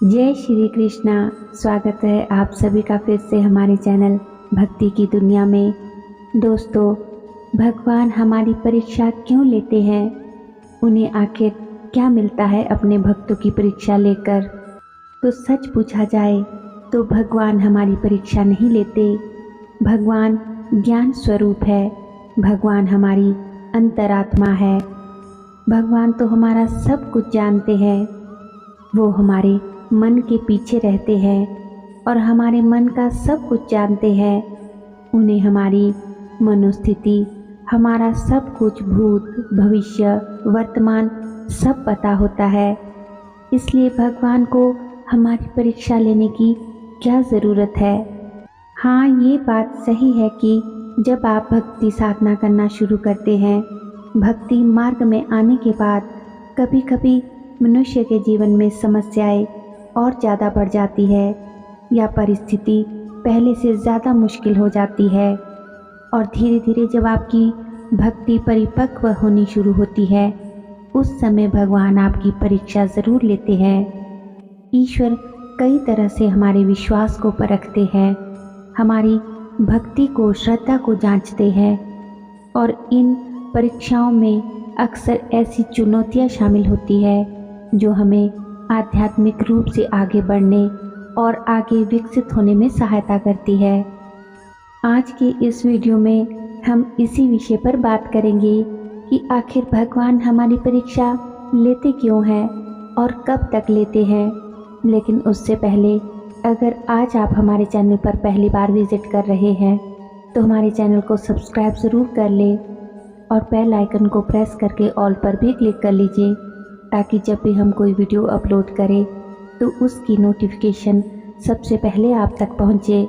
जय श्री कृष्णा। स्वागत है आप सभी का फिर से हमारे चैनल भक्ति की दुनिया में। दोस्तों, भगवान हमारी परीक्षा क्यों लेते हैं? उन्हें आखिर क्या मिलता है अपने भक्तों की परीक्षा लेकर? तो सच पूछा जाए तो भगवान हमारी परीक्षा नहीं लेते। भगवान ज्ञान स्वरूप है। भगवान हमारी अंतरात्मा है। भगवान तो हमारा सब कुछ जानते हैं। वो हमारे मन के पीछे रहते हैं और हमारे मन का सब कुछ जानते हैं। उन्हें हमारी मनोस्थिति, हमारा सब कुछ, भूत भविष्य वर्तमान सब पता होता है। इसलिए भगवान को हमारी परीक्षा लेने की क्या ज़रूरत है? हाँ, ये बात सही है कि जब आप भक्ति साधना करना शुरू करते हैं, भक्ति मार्ग में आने के बाद कभी कभी मनुष्य के जीवन में समस्याएं और ज़्यादा बढ़ जाती है या परिस्थिति पहले से ज़्यादा मुश्किल हो जाती है। और धीरे धीरे जब आपकी भक्ति परिपक्व होनी शुरू होती है, उस समय भगवान आपकी परीक्षा ज़रूर लेते हैं। ईश्वर कई तरह से हमारे विश्वास को परखते हैं, हमारी भक्ति को, श्रद्धा को जांचते हैं। और इन परीक्षाओं में अक्सर ऐसी चुनौतियां शामिल होती है जो हमें आध्यात्मिक रूप से आगे बढ़ने और आगे विकसित होने में सहायता करती है। आज के इस वीडियो में हम इसी विषय पर बात करेंगे कि आखिर भगवान हमारी परीक्षा लेते क्यों हैं और कब तक लेते हैं। लेकिन उससे पहले, अगर आज आप हमारे चैनल पर पहली बार विजिट कर रहे हैं तो हमारे चैनल को सब्सक्राइब ज़रूर कर लें और बेल आइकन को प्रेस करके ऑल पर भी क्लिक कर लीजिए, ताकि जब भी हम कोई वीडियो अपलोड करें तो उसकी नोटिफिकेशन सबसे पहले आप तक पहुंचे।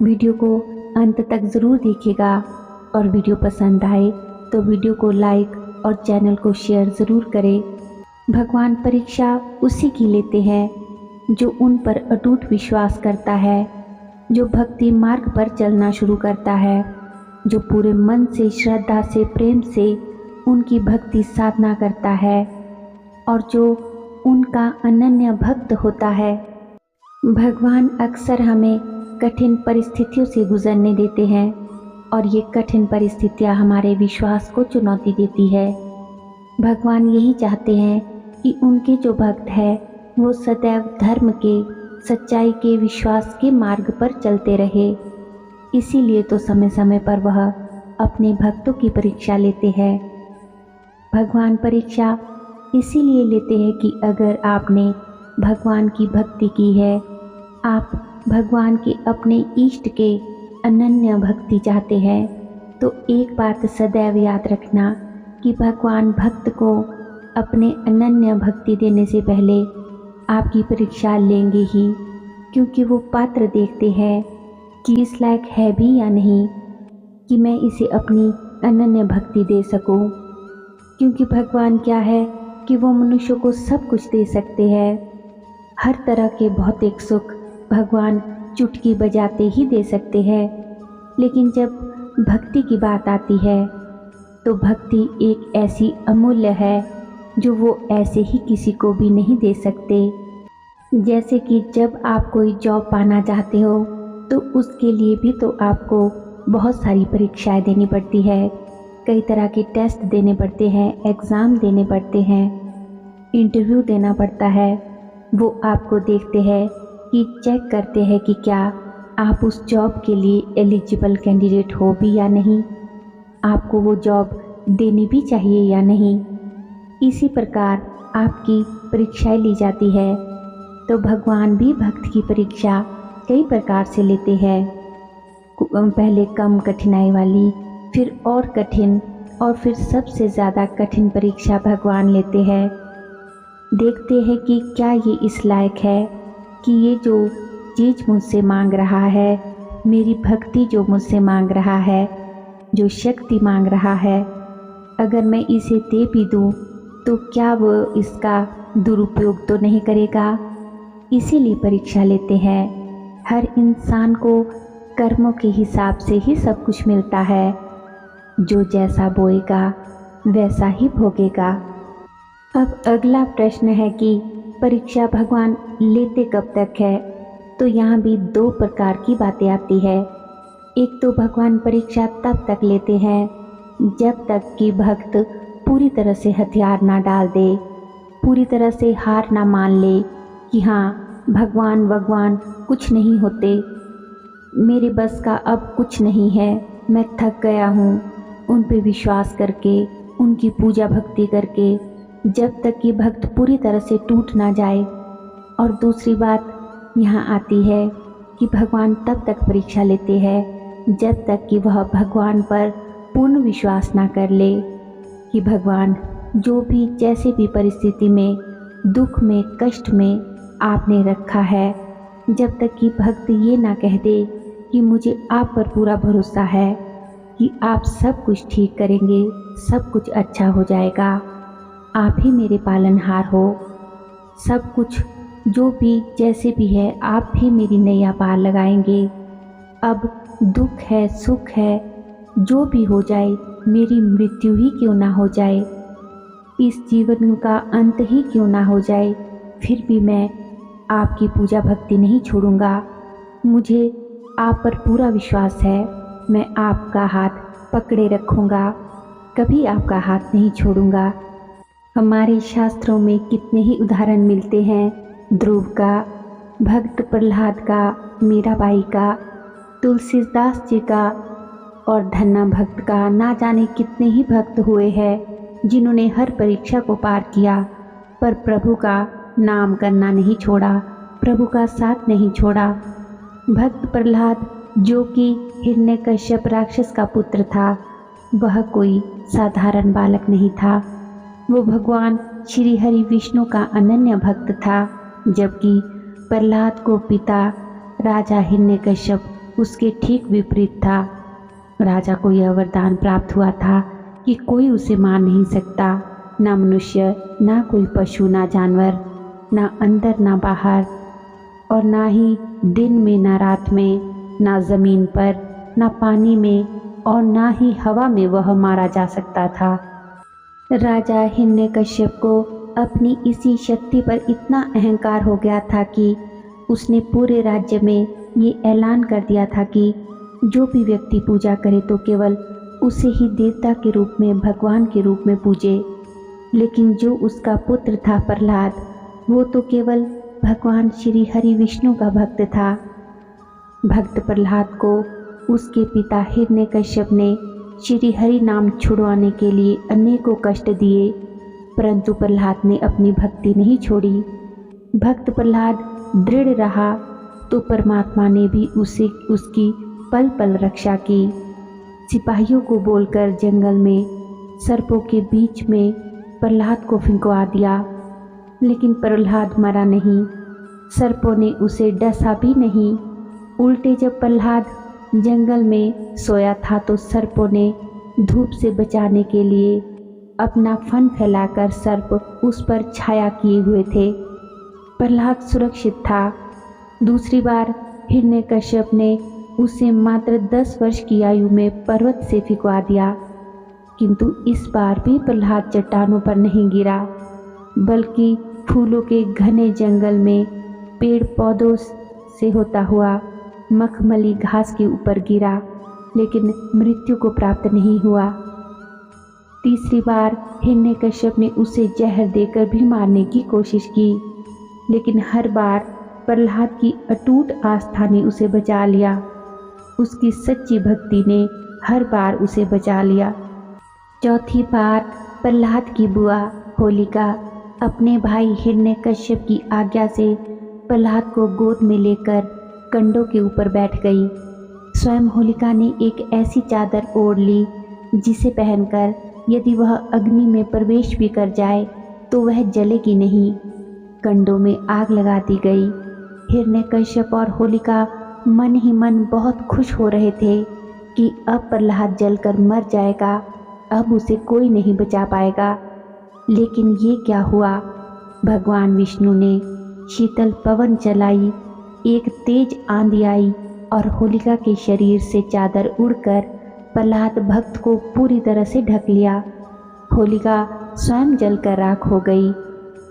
वीडियो को अंत तक ज़रूर देखिएगा और वीडियो पसंद आए तो वीडियो को लाइक और चैनल को शेयर ज़रूर करें। भगवान परीक्षा उसी की लेते हैं जो उन पर अटूट विश्वास करता है, जो भक्ति मार्ग पर चलना शुरू करता है, जो पूरे मन से, श्रद्धा से, प्रेम से उनकी भक्ति साधना करता है और जो उनका अनन्य भक्त होता है। भगवान अक्सर हमें कठिन परिस्थितियों से गुजरने देते हैं और ये कठिन परिस्थितियां हमारे विश्वास को चुनौती देती है। भगवान यही चाहते हैं कि उनके जो भक्त हैं वो सदैव धर्म के, सच्चाई के, विश्वास के मार्ग पर चलते रहे। इसीलिए तो समय समय पर वह अपने भक्तों की परीक्षा लेते हैं। भगवान परीक्षा इसीलिए लेते हैं कि अगर आपने भगवान की भक्ति की है, आप भगवान के अपने इष्ट के अनन्य भक्ति चाहते हैं, तो एक बात सदैव याद रखना कि भगवान भक्त को अपने अनन्य भक्ति देने से पहले आपकी परीक्षा लेंगे ही, क्योंकि वो पात्र देखते हैं कि इस लायक है भी या नहीं कि मैं इसे अपनी अनन्य भक्ति दे सकूं। क्योंकि भगवान क्या है कि वो मनुष्य को सब कुछ दे सकते हैं। हर तरह के भौतिक सुख भगवान चुटकी बजाते ही दे सकते हैं। लेकिन जब भक्ति की बात आती है तो भक्ति एक ऐसी अमूल्य है जो वो ऐसे ही किसी को भी नहीं दे सकते। जैसे कि जब आप कोई जॉब पाना चाहते हो तो उसके लिए भी तो आपको बहुत सारी परीक्षाएं देनी पड़ती है, कई तरह के टेस्ट देने पड़ते हैं, एग्ज़ाम देने पड़ते हैं, इंटरव्यू देना पड़ता है। वो आपको देखते हैं कि चेक करते हैं कि क्या आप उस जॉब के लिए एलिजिबल कैंडिडेट हो भी या नहीं, आपको वो जॉब देनी भी चाहिए या नहीं। इसी प्रकार आपकी परीक्षाएं ली जाती है। तो भगवान भी भक्त की परीक्षा कई प्रकार से लेते हैं। पहले कम कठिनाई वाली, फिर और कठिन, और फिर सबसे ज़्यादा कठिन परीक्षा भगवान लेते हैं। देखते हैं कि क्या ये इस लायक है कि ये जो चीज़ मुझसे मांग रहा है, मेरी भक्ति जो मुझसे मांग रहा है, जो शक्ति मांग रहा है, अगर मैं इसे दे भी दूँ तो क्या वो इसका दुरुपयोग तो नहीं करेगा। इसीलिए परीक्षा लेते हैं। हर इंसान को कर्मों के हिसाब से ही सब कुछ मिलता है। जो जैसा बोएगा वैसा ही भोगेगा। अब अगला प्रश्न है कि परीक्षा भगवान लेते कब तक है, तो यहाँ भी दो प्रकार की बातें आती है। एक तो भगवान परीक्षा तब तक लेते हैं जब तक कि भक्त पूरी तरह से हथियार ना डाल दे, पूरी तरह से हार ना मान ले कि हाँ भगवान कुछ नहीं होते, मेरे बस का अब कुछ नहीं है, मैं थक गया हूँ। उन पे विश्वास करके, उनकी पूजा भक्ति करके, जब तक कि भक्त पूरी तरह से टूट ना जाए। और दूसरी बात यहाँ आती है कि भगवान तब तक परीक्षा लेते हैं जब तक कि वह भगवान पर पूर्ण विश्वास ना कर ले कि भगवान जो भी जैसे भी परिस्थिति में, दुख में, कष्ट में आपने रखा है, जब तक कि भक्त ये ना कह दे कि मुझे आप पर पूरा भरोसा है कि आप सब कुछ ठीक करेंगे, सब कुछ अच्छा हो जाएगा, आप ही मेरे पालनहार हो, सब कुछ जो भी जैसे भी है आप ही मेरी नैया पार लगाएंगे। अब दुख है, सुख है, जो भी हो जाए, मेरी मृत्यु ही क्यों ना हो जाए, इस जीवन का अंत ही क्यों ना हो जाए, फिर भी मैं आपकी पूजा भक्ति नहीं छोड़ूंगा। मुझे आप पर पूरा विश्वास है, मैं आपका हाथ पकड़े रखूंगा, कभी आपका हाथ नहीं छोड़ूंगा। हमारे शास्त्रों में कितने ही उदाहरण मिलते हैं, ध्रुव का, भक्त प्रहलाद का, मीराबाई का, तुलसीदास जी का और धन्ना भक्त का। ना जाने कितने ही भक्त हुए हैं जिन्होंने हर परीक्षा को पार किया, पर प्रभु का नाम करना नहीं छोड़ा, प्रभु का साथ नहीं छोड़ा। भक्त प्रहलाद जो कि हिरण्यकश्यप राक्षस का पुत्र था, वह कोई साधारण बालक नहीं था, वो भगवान श्री हरि विष्णु का अनन्य भक्त था, जबकि प्रहलाद को पिता राजा हिरण्यकश्यप उसके ठीक विपरीत था। राजा को यह वरदान प्राप्त हुआ था कि कोई उसे मार नहीं सकता, ना मनुष्य, ना कोई पशु, ना जानवर, ना अंदर ना बाहर, और ना ही दिन में ना रात में, ना जमीन पर, ना पानी में, और ना ही हवा में वह मारा जा सकता था। राजा हिरण्यकश्यप को अपनी इसी शक्ति पर इतना अहंकार हो गया था कि उसने पूरे राज्य में ये ऐलान कर दिया था कि जो भी व्यक्ति पूजा करे तो केवल उसे ही देवता के रूप में, भगवान के रूप में पूजे। लेकिन जो उसका पुत्र था प्रहलाद, वो तो केवल भगवान श्री हरि विष्णु का भक्त था। भक्त प्रहलाद को उसके पिता हिरण्यकश्यप ने श्री हरि नाम छुड़वाने के लिए अनेकों कष्ट दिए, परंतु प्रहलाद ने अपनी भक्ति नहीं छोड़ी। भक्त प्रहलाद दृढ़ रहा तो परमात्मा ने भी उसकी पल पल रक्षा की। सिपाहियों को बोलकर जंगल में सर्पों के बीच में प्रहलाद को फिंकवा दिया, लेकिन प्रहलाद मरा नहीं, सर्पों ने उसे डसा भी नहीं। उल्टे जब प्रहलाद जंगल में सोया था तो सर्पों ने धूप से बचाने के लिए अपना फन फैलाकर सर्प उस पर छाया किए हुए थे। प्रहलाद सुरक्षित था। दूसरी बार हिरण्यकश्यप ने उसे मात्र 10 वर्ष की आयु में पर्वत से फिंकवा दिया, किंतु इस बार भी प्रहलाद चट्टानों पर नहीं गिरा, बल्कि फूलों के घने जंगल में पेड़ पौधों से होता हुआ मखमली घास के ऊपर गिरा, लेकिन मृत्यु को प्राप्त नहीं हुआ। तीसरी बार हिरण्यकश्यप ने उसे जहर देकर भी मारने की कोशिश की, लेकिन हर बार प्रहलाद की अटूट आस्था ने उसे बचा लिया। उसकी सच्ची भक्ति ने हर बार उसे बचा लिया। चौथी बार प्रहलाद की बुआ होलिका अपने भाई हिरण्यकश्यप की आज्ञा से प्रहलाद को गोद में लेकर कंडों के ऊपर बैठ गई। स्वयं होलिका ने एक ऐसी चादर ओढ़ ली जिसे पहनकर यदि वह अग्नि में प्रवेश भी कर जाए तो वह जलेगी नहीं। कंडों में आग लगा दी गई। हिरण्यकश्यप और होलिका मन ही मन बहुत खुश हो रहे थे कि अब प्रहलाद जलकर मर जाएगा, अब उसे कोई नहीं बचा पाएगा। लेकिन ये क्या हुआ? भगवान विष्णु ने शीतल पवन चलाई, एक तेज आंधी आई और होलिका के शरीर से चादर उड़कर प्रहलाद भक्त को पूरी तरह से ढक लिया। होलिका स्वयं जलकर राख हो गई।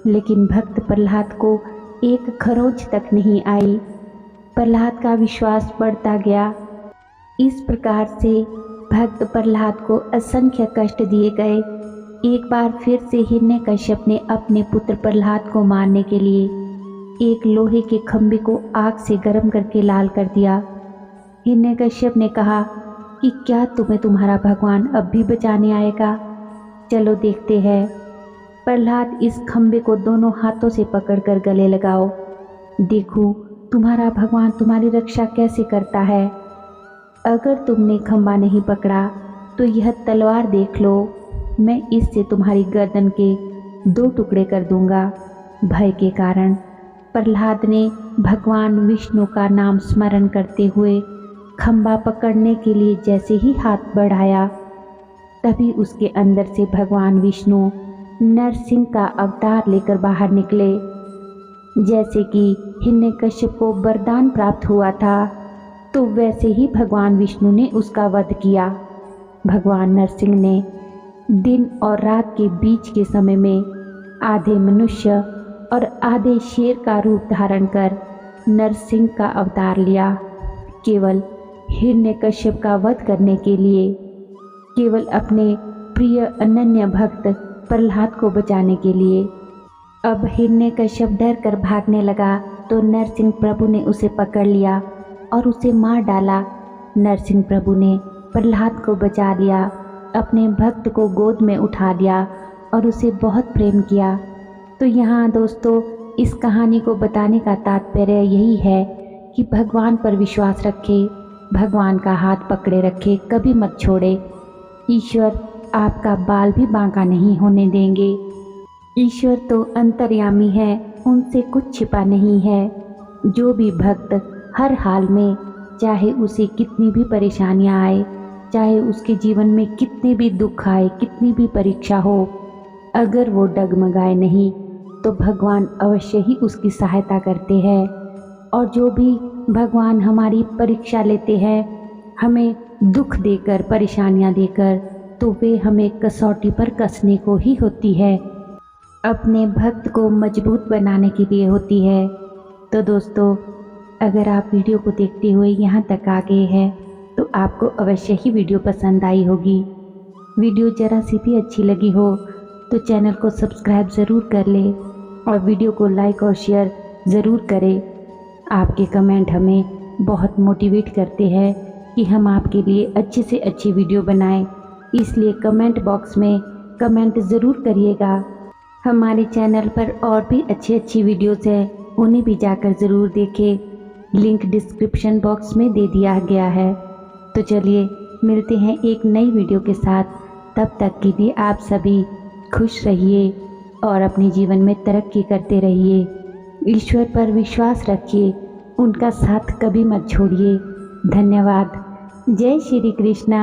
लेकिन भक्त प्रहलाद को एक खरोंच तक नहीं आई। प्रहलाद का विश्वास बढ़ता गया। इस प्रकार से भक्त प्रहलाद को असंख्य कष्ट दिए गए। एक बार फिर से हिरण्यकश्यप ने अपने पुत्र प्रहलाद को मारने के लिए एक लोहे के खंभे को आग से गर्म करके लाल कर दिया। हिरण्यकश्यप ने कहा कि क्या तुम्हें तुम्हारा भगवान अब भी बचाने आएगा? चलो देखते हैं। प्रहलाद, इस खंभे को दोनों हाथों से पकड़कर गले लगाओ, देखो तुम्हारा भगवान तुम्हारी रक्षा कैसे करता है। अगर तुमने खंभा नहीं पकड़ा तो यह तलवार देख लो, मैं इससे तुम्हारी गर्दन के 2 टुकड़े कर दूंगा। भय के कारण प्रहलाद ने भगवान विष्णु का नाम स्मरण करते हुए खंभा पकड़ने के लिए जैसे ही हाथ बढ़ाया, तभी उसके अंदर से भगवान विष्णु नरसिंह का अवतार लेकर बाहर निकले। जैसे कि हिरण्यकश्यप को वरदान प्राप्त हुआ था, तो वैसे ही भगवान विष्णु ने उसका वध किया। भगवान नरसिंह ने दिन और रात के बीच के समय में आधे मनुष्य और आधे शेर का रूप धारण कर नरसिंह का अवतार लिया, केवल हिरण्यकश्यप का वध करने के लिए, केवल अपने प्रिय अनन्य भक्त प्रहलाद को बचाने के लिए। अब हिरण्यकश्यप डर कर भागने लगा तो नरसिंह प्रभु ने उसे पकड़ लिया और उसे मार डाला। नरसिंह प्रभु ने प्रहलाद को बचा लिया, अपने भक्त को गोद में उठा लिया और उसे बहुत प्रेम किया। तो यहाँ दोस्तों, इस कहानी को बताने का तात्पर्य यही है कि भगवान पर विश्वास रखें, भगवान का हाथ पकड़े रखें, कभी मत छोड़े। ईश्वर आपका बाल भी बांका नहीं होने देंगे। ईश्वर तो अंतर्यामी है, उनसे कुछ छिपा नहीं है। जो भी भक्त हर हाल में, चाहे उसे कितनी भी परेशानियां आए, चाहे उसके जीवन में कितने भी दुख आए, कितनी भी परीक्षा हो, अगर वो डगमगाए नहीं तो भगवान अवश्य ही उसकी सहायता करते हैं। और जो भी भगवान हमारी परीक्षा लेते हैं, हमें दुख देकर, परेशानियां देकर, तो वे हमें कसौटी पर कसने को ही होती है, अपने भक्त को मजबूत बनाने के लिए होती है। तो दोस्तों, अगर आप वीडियो को देखते हुए यहाँ तक आ गए हैं तो आपको अवश्य ही वीडियो पसंद आई होगी। वीडियो ज़रा सी भी अच्छी लगी हो तो चैनल को सब्सक्राइब ज़रूर कर लें और वीडियो को लाइक और शेयर ज़रूर करें। आपके कमेंट हमें बहुत मोटिवेट करते हैं कि हम आपके लिए अच्छी से अच्छी वीडियो बनाएं, इसलिए कमेंट बॉक्स में कमेंट ज़रूर करिएगा। हमारे चैनल पर और भी अच्छी वीडियोज़ हैं, उन्हें भी जाकर ज़रूर देखें। लिंक डिस्क्रिप्शन बॉक्स में दे दिया गया है। तो चलिए मिलते हैं एक नई वीडियो के साथ। तब तक के लिए आप सभी खुश रहिए और अपने जीवन में तरक्की करते रहिए। ईश्वर पर विश्वास रखिए, उनका साथ कभी मत छोड़िए। धन्यवाद। जय श्री कृष्णा।